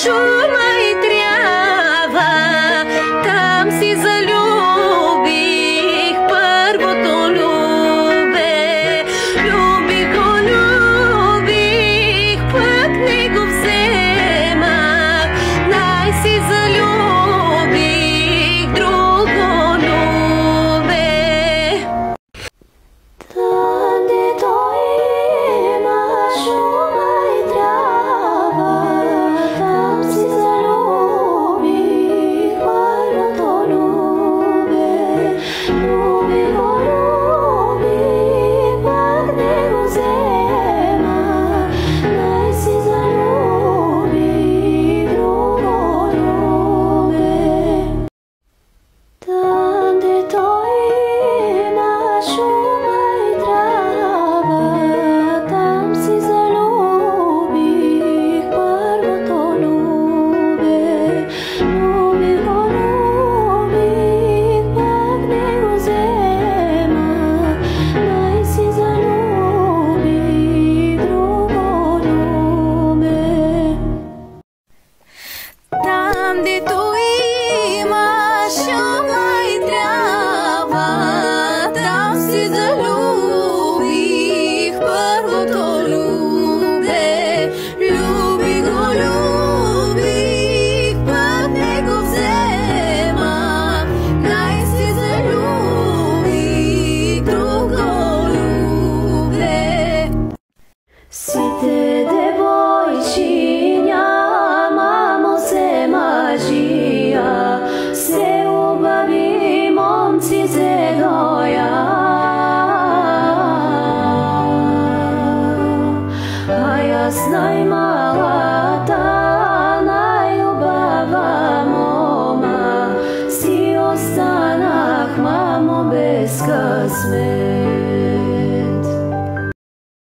шума и трява, там си залюбих първото любе. Любих го, любих, пък не го вземах, най-си залюбих друго любе. Там, дето има шума и трява, там си залюбих първото любе. Любих го, любих, пък не го вземах, най-си залюбих друго любе. Там, дето има шума и трява, там си залюбих първото любе. Любих го, любих, пък не го вземах, най-си залюбих друго любе. Там, дето има шума и трява, там си залюбих първото любе. Любих го, любих, пък не го вземах, най-си залюбих друго любе. Сите девойчи няма се мъжия, се убави момци зедоя. А аз най-малата, най-убава мома, си останах, мамо, без късмет.